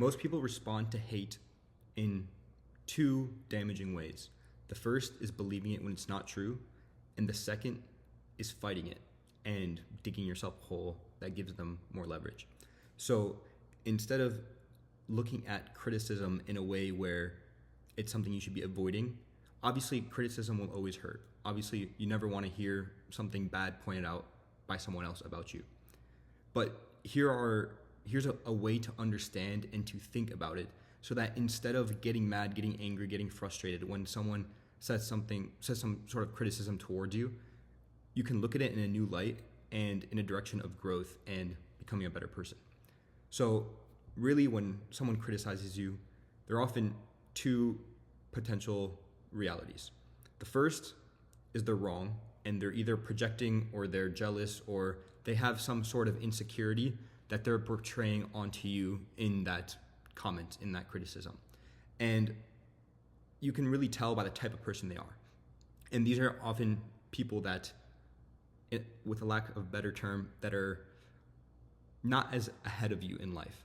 Most people respond to hate in two damaging ways. The first is believing it when it's not true, and the second is fighting it and digging yourself a hole that gives them more leverage. So instead of looking at criticism in a way where it's something you should be avoiding, obviously criticism will always hurt. Obviously, you never want to hear something bad pointed out by someone else about you. But here's a way to understand and to think about it, so that instead of getting mad, getting angry, getting frustrated when someone says some sort of criticism towards you, you can look at it in a new light and in a direction of growth and becoming a better person. So really, when someone criticizes you, there are often two potential realities. The first is they're wrong, and they're either projecting, or they're jealous, or they have some sort of insecurity that they're portraying onto you in that comment, in that criticism. And you can really tell by the type of person they are. And these are often people that, with a lack of a better term, that are not as ahead of you in life,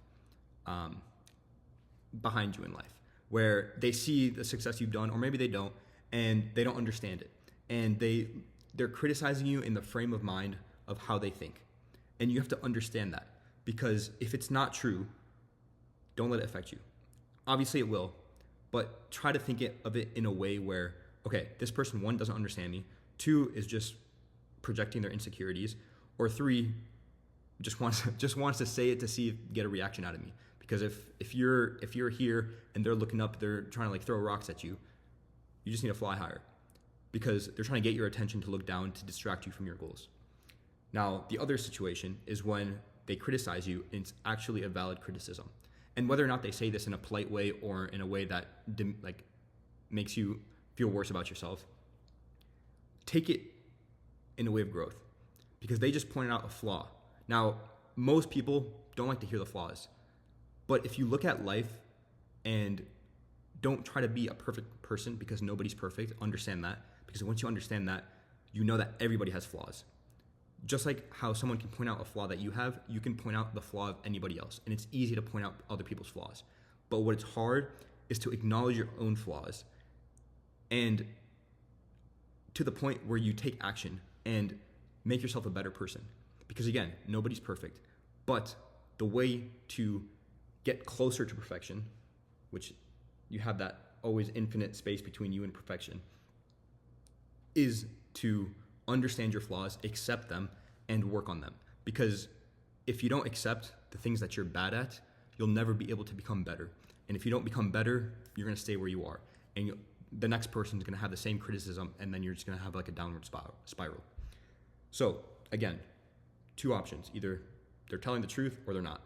behind you in life, where they see the success you've done, or maybe they don't, and they don't understand it. And they're criticizing you in the frame of mind of how they think. And you have to understand that, because if it's not true, don't let it affect you. Obviously it will, but try to think of it in a way where, okay, this person, one, doesn't understand me, two, is just projecting their insecurities, or three, just wants to say it to get a reaction out of me. Because if you're here and they're looking up, they're trying to like throw rocks at you, you just need to fly higher, because they're trying to get your attention to look down to distract you from your goals. Now, the other situation is when they criticize you and it's actually a valid criticism. And whether or not they say this in a polite way or in a way that like makes you feel worse about yourself, take it in a way of growth, because they just pointed out a flaw. Now, most people don't like to hear the flaws, but if you look at life and don't try to be a perfect person, because nobody's perfect, understand that, because once you understand that, you know that everybody has flaws. Just like how someone can point out a flaw that you have, you can point out the flaw of anybody else. And it's easy to point out other people's flaws. But what it's hard is to acknowledge your own flaws, and to the point where you take action and make yourself a better person. Because again, nobody's perfect. But the way to get closer to perfection, which you have that always infinite space between you and perfection, is to understand your flaws, accept them, and work on them. Because if you don't accept the things that you're bad at, you'll never be able to become better. And if you don't become better, you're going to stay where you are. And the next person's going to have the same criticism, and then you're just going to have like a downward spiral. So again, two options. Either they're telling the truth or they're not.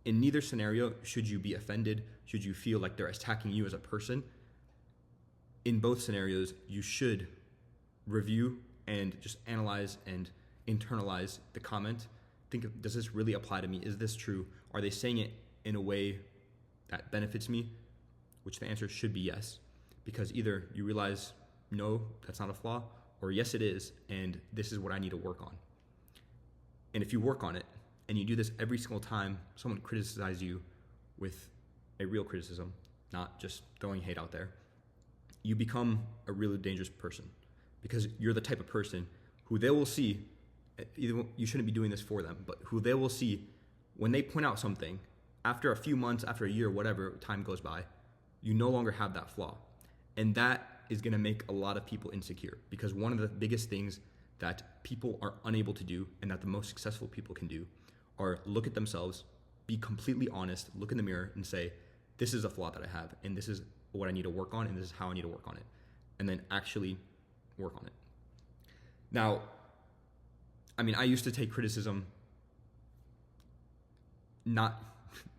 In neither scenario should you be offended, should you feel like they're attacking you as a person. In both scenarios, you should review and just analyze and internalize the comment. Think of, does this really apply to me? Is this true? Are they saying it in a way that benefits me? Which the answer should be yes. Because either you realize, no, that's not a flaw, or yes, it is, and this is what I need to work on. And if you work on it, and you do this every single time someone criticizes you with a real criticism, not just throwing hate out there, you become a really dangerous person, because you're the type of person who they will see, either you shouldn't be doing this for them, but who they will see when they point out something, after a few months, after a year, whatever time goes by, you no longer have that flaw. And that is going to make a lot of people insecure, because one of the biggest things that people are unable to do, and that the most successful people can do, are look at themselves, be completely honest, look in the mirror and say, this is a flaw that I have, and this is what I need to work on, and this is how I need to work on it. And then actually work on it. Now, I mean, I used to take criticism not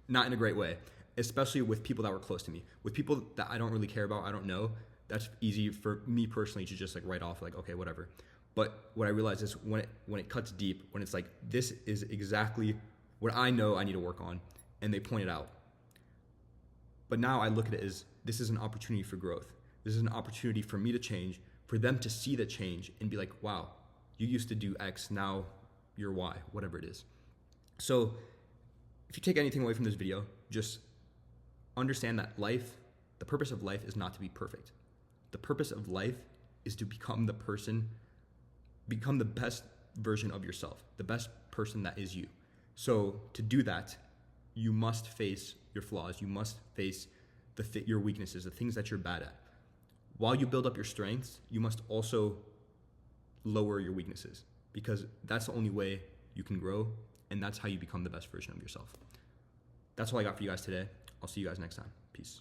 in a great way, especially with people that were close to me. With people that I don't really care about, I don't know, that's easy for me personally to just like write off, like, okay, whatever. But what I realized is when it cuts deep, when it's like, this is exactly what I know I need to work on, and they point it out. But now I look at it as, this is an opportunity for growth. This is an opportunity for me to change, for them to see the change and be like, wow, you used to do X, now you're Y, whatever it is. So if you take anything away from this video, just understand that the purpose of life is not to be perfect. The purpose of life is to become the best version of yourself, the best person that is you. So to do that, you must face your flaws. You must face your weaknesses, the things that you're bad at. While you build up your strengths, you must also lower your weaknesses, because that's the only way you can grow, and that's how you become the best version of yourself. That's all I got for you guys today. I'll see you guys next time. Peace.